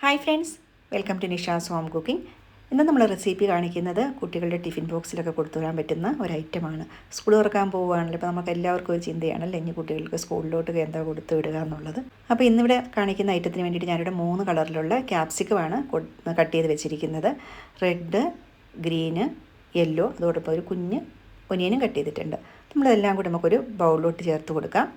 Hi friends, welcome to Nisha's home cooking. ഇന്ന് നമ്മൾ recipe കാണിക്കുന്നത് കുട്ടികളുടെ ടിഫിൻ ബോക്സിലൊക്കെ കൊടുത്തു വിടാൻ പറ്റുന്ന ഒരു ഐറ്റമാണ്. സ്കൂൾ തുറക്കാൻ പോവുകയാണല്ലോ, ഇപ്പോൾ നമുക്ക് എല്ലാവർക്കും ഒരു ചിന്തയാണല്ലോ ഇനി കുട്ടികൾക്ക് സ്കൂളിലോട്ട് എന്താ കൊടുത്തു വിടുക എന്നുള്ളത്. അപ്പോൾ ഇന്നിവിടെ കാണിക്കുന്ന ഐറ്റത്തിന് വേണ്ടിയിട്ട് ഞാനിവിടെ 3 കളറിലുള്ള ക്യാപ്സിക്കമാണ് കട്ട് ചെയ്ത് വെച്ചിരിക്കുന്നത്. റെഡ്, ഗ്രീന്, യെല്ലോ, അതോടൊപ്പം ഒരു കുഞ്ഞ് ഒനിയനും കട്ട് ചെയ്തിട്ടുണ്ട്. നമ്മളതെല്ലാം കൂടി നമുക്കൊരു ബൗളിലോട്ട് ചേർത്ത് കൊടുക്കാം.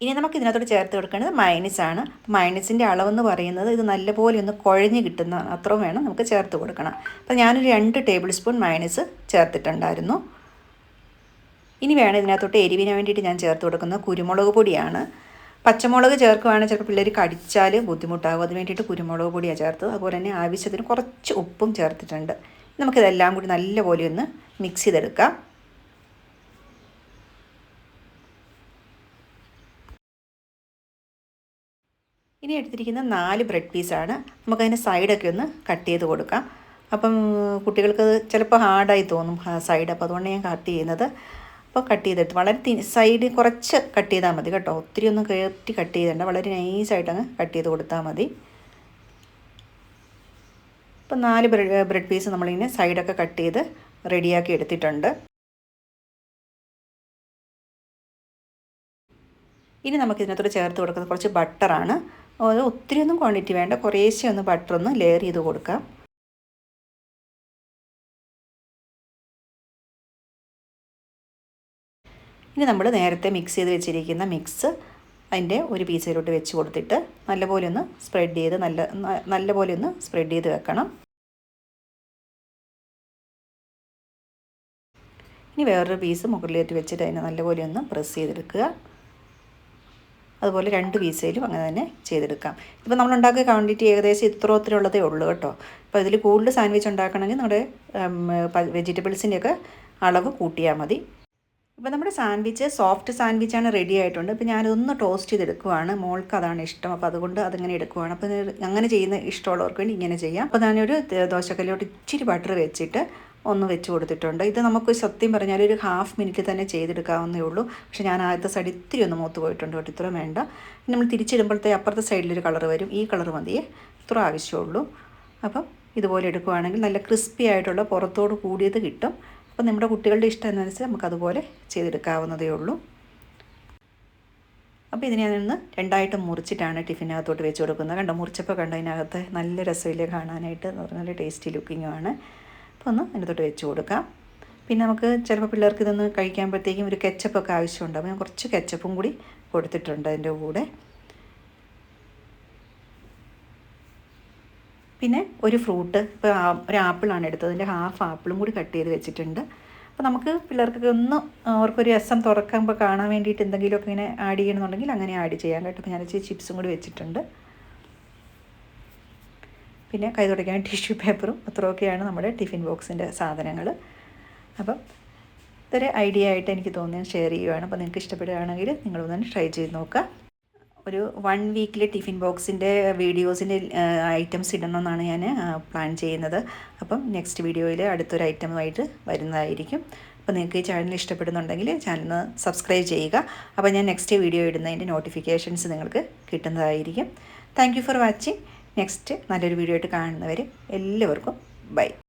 ഇനി നമുക്ക് ഇതിനകത്തോട്ട് ചേർത്ത് കൊടുക്കേണ്ടത് മയണൈസാണ്. മയണൈസിൻ്റെ അളവെന്ന് പറയുന്നത് ഇത് നല്ലപോലെ ഒന്ന് കുഴഞ്ഞ് കിട്ടുന്ന അത്രയും വേണം നമുക്ക് ചേർത്ത് കൊടുക്കണം. അപ്പോൾ ഞാനൊരു 2 ടേബിൾ സ്പൂൺ മയണൈസ് ചേർത്തിട്ടുണ്ടായിരുന്നു. ഇനി വേണം ഇതിനകത്തോട്ട് എരിവിന് വേണ്ടിയിട്ട് ഞാൻ ചേർത്ത് കൊടുക്കുന്നത് കുരുമുളക് പൊടിയാണ്. പച്ചമുളക് ചേർക്കുകയാണെങ്കിൽ ചിലപ്പോൾ പിള്ളേർ കടിച്ചാൽ ബുദ്ധിമുട്ടാകും. അതിന് വേണ്ടിയിട്ട് കുരുമുളക് പൊടിയാണ് ചേർത്തത്. അതുപോലെ തന്നെ ആവശ്യത്തിന് കുറച്ച് ഉപ്പും ചേർത്തിട്ടുണ്ട്. നമുക്കിതെല്ലാം കൂടി നല്ലപോലെ ഒന്ന് മിക്സ് ചെയ്തെടുക്കാം. ഇനി എടുത്തിരിക്കുന്ന 4 ബ്രെഡ് പീസാണ്. നമുക്കതിൻ്റെ സൈഡൊക്കെ ഒന്ന് കട്ട് ചെയ്ത് കൊടുക്കാം. അപ്പം കുട്ടികൾക്ക് ചിലപ്പോൾ ഹാർഡായി തോന്നും സൈഡ്, അപ്പോൾ അതുകൊണ്ട് ഞാൻ കട്ട് ചെയ്യുന്നത്. അപ്പോൾ കട്ട് ചെയ്തെടുത്ത് വളരെ സൈഡ് കുറച്ച് കട്ട് ചെയ്താൽ മതി കേട്ടോ. ഒത്തിരി ഒന്നും കയറ്റി കട്ട് ചെയ്തേണ്ട, വളരെ നൈസായിട്ടങ്ങ് കട്ട് ചെയ്ത് കൊടുത്താൽ മതി. ഇപ്പം 4 ബ്രെഡ് പീസ് നമ്മളിങ്ങനെ സൈഡൊക്കെ കട്ട് ചെയ്ത് റെഡിയാക്കി എടുത്തിട്ടുണ്ട്. ഇനി നമുക്കിതിനകത്തോട് ചേർത്ത് കൊടുക്കുന്നത് കുറച്ച് ബട്ടറാണ്. ഒത്തിരി ഒന്നും ക്വാണ്ടിറ്റി വേണ്ട, കുറേശ്ശെ ഒന്ന് ബട്ടറൊന്ന് ലെയർ ചെയ്ത് കൊടുക്കാം. ഇനി നമ്മൾ നേരത്തെ മിക്സ് ചെയ്ത് വെച്ചിരിക്കുന്ന മിക്സ് അതിൻ്റെ ഒരു പീസിലോട്ട് വെച്ച് കൊടുത്തിട്ട് നല്ലപോലെ ഒന്ന് സ്പ്രെഡ് ചെയ്ത് നല്ലപോലെ ഒന്ന് സ്പ്രെഡ് ചെയ്ത് വെക്കണം. ഇനി വേറൊരു പീസ് മുകളിലേക്ക് വെച്ചിട്ട് അതിനെ നല്ലപോലെ ഒന്ന് പ്രസ് ചെയ്തെടുക്കുക. അതുപോലെ 2 പീസയിലും അങ്ങനെ തന്നെ ചെയ്തെടുക്കാം. ഇപ്പോൾ നമ്മൾ ഉണ്ടാക്കിയ ക്വാണ്ടിറ്റി ഏകദേശം ഇത്രത്തിലുള്ളതേ ഉള്ളൂ കേട്ടോ. അപ്പോൾ ഇതിൽ കൂടുതൽ സാൻഡ്വിച്ച് ഉണ്ടാക്കണമെങ്കിൽ നമ്മുടെ വെജിറ്റബിൾസിൻ്റെയൊക്കെ അളവ് കൂട്ടിയാൽ മതി. ഇപ്പോൾ നമ്മുടെ സാൻഡ്വിച്ച് സോഫ്റ്റ് സാൻഡ്വിച്ചാണ് റെഡി ആയിട്ടുണ്ട്. ഇപ്പോൾ ഞാനിതൊന്ന് ടോസ്റ്റ് ചെയ്തെടുക്കുവാണ്. മോൾക്ക് അതാണ് ഇഷ്ടം, അപ്പോൾ അതുകൊണ്ട് അതിങ്ങനെ എടുക്കുവാണ്. അപ്പോൾ അങ്ങനെ ചെയ്യുന്ന ഇഷ്ടമുള്ളവർക്ക് വേണ്ടി ഇങ്ങനെ ചെയ്യാം. അപ്പോൾ ഞാനൊരു ദോശക്കല്ലിലോട്ട് ഇച്ചിരി ബട്ടർ വെച്ചിട്ട് ഒന്ന് വെച്ച് കൊടുത്തിട്ടുണ്ട്. ഇത് നമുക്ക് സത്യം പറഞ്ഞാൽ ഒരു ഹാഫ് മിനിറ്റ് തന്നെ ചെയ്തെടുക്കാവുന്നേ ഉള്ളൂ. പക്ഷേ ഞാൻ ആദ്യത്തെ സൈഡ് ഇത്തിരി ഒന്ന് മൂത്ത് പോയിട്ടുണ്ട് കേട്ടോ. ഇത്ര വേണ്ട. നമ്മൾ തിരിച്ചിടുമ്പോഴത്തെ അപ്പുറത്തെ സൈഡിലൊരു കളർ വരും. ഈ കളർ മതിയേ, ഇത്ര ആവശ്യമുള്ളൂ. അപ്പം ഇതുപോലെ എടുക്കുകയാണെങ്കിൽ നല്ല ക്രിസ്പി ആയിട്ടുള്ള പുറത്തോട് കൂടിയത് കിട്ടും. അപ്പോൾ നമ്മുടെ കുട്ടികളുടെ ഇഷ്ടം അനുസരിച്ച് നമുക്കതുപോലെ ചെയ്തെടുക്കാവുന്നതേ ഉള്ളൂ. അപ്പോൾ ഇതിനെ നിന്ന് 2ആയിട്ട് മുറിച്ചിട്ടാണ് ടിഫിനകത്തോട്ട് വെച്ച് കൊടുക്കുന്നത്. കണ്ടോ, മുറിച്ചപ്പോൾ കണ്ടോ അതിനകത്ത് നല്ല രസമില്ലേ കാണാനായിട്ട്, നല്ല ടേസ്റ്റി ലുക്കിങ്ങുമാണ്. അപ്പോൾ ഒന്ന് അതിനകത്തോട്ട് വെച്ച് കൊടുക്കാം. പിന്നെ നമുക്ക് ചിലപ്പോൾ പിള്ളേർക്ക് ഇതൊന്ന് കഴിക്കുമ്പോഴത്തേക്കും ഒരു കെച്ചപ്പൊക്കെ ആവശ്യമുണ്ട്. അപ്പോൾ ഞാൻ കുറച്ച് കെച്ചപ്പും കൂടി കൊടുത്തിട്ടുണ്ട് അതിൻ്റെ കൂടെ. പിന്നെ ഒരു ഫ്രൂട്ട്, ഇപ്പോൾ ഒരു ആപ്പിളാണ് എടുത്തത്, അതിൻ്റെ ഹാഫ് ആപ്പിളും കൂടി കട്ട് ചെയ്ത് വെച്ചിട്ടുണ്ട്. അപ്പോൾ നമുക്ക് പിള്ളേർക്കൊക്കെ ഒന്ന് അവർക്കൊരു രസം തുറക്കുമ്പോൾ കാണാൻ വേണ്ടിയിട്ട് എന്തെങ്കിലുമൊക്കെ ഇങ്ങനെ ആഡ് ചെയ്യണമെന്നുണ്ടെങ്കിൽ അങ്ങനെ ആഡ് ചെയ്യാം കേട്ടോ. അപ്പോൾ ഞാൻ ചിപ്സും കൂടി വെച്ചിട്ടുണ്ട്. പിന്നെ കൈ തുടയ്ക്കാൻ ടിഷ്യൂ പേപ്പറും അത്രയൊക്കെയാണ് നമ്മുടെ ടിഫിൻ ബോക്സിൻ്റെ സാധനങ്ങൾ. അപ്പം ഇതൊരു ഐഡിയ ആയിട്ട് എനിക്ക് തോന്നിയത് ഷെയർ ചെയ്യുകയാണ്. അപ്പോൾ നിങ്ങൾക്ക് ഇഷ്ടപ്പെടുകയാണെങ്കിൽ നിങ്ങളൊന്ന് ട്രൈ ചെയ്ത് നോക്കുക. ഒരു 1 വീക്കിൽ ടിഫിൻ ബോക്സിൻ്റെ വീഡിയോസിൻ്റെ ഐറ്റംസ് ഇടണമെന്നാണ് ഞാൻ പ്ലാൻ ചെയ്യുന്നത്. അപ്പം നെക്സ്റ്റ് വീഡിയോയിൽ അടുത്തൊരു ഐറ്റമായിട്ട് വരുന്നതായിരിക്കും. അപ്പോൾ നിങ്ങൾക്ക് ഈ ചാനൽ ഇഷ്ടപ്പെടുന്നുണ്ടെങ്കിൽ ചാനൽ സബ്സ്ക്രൈബ് ചെയ്യുക. അപ്പോൾ ഞാൻ നെക്സ്റ്റ് വീഡിയോ ഇടുന്നതിൻ്റെ നോട്ടിഫിക്കേഷൻസ് നിങ്ങൾക്ക് കിട്ടുന്നതായിരിക്കും. Thank you for watching. Next നല്ലൊരു വീഡിയോ ആയിട്ട് കാണുന്നവരെ എല്ലാവർക്കും ബൈ.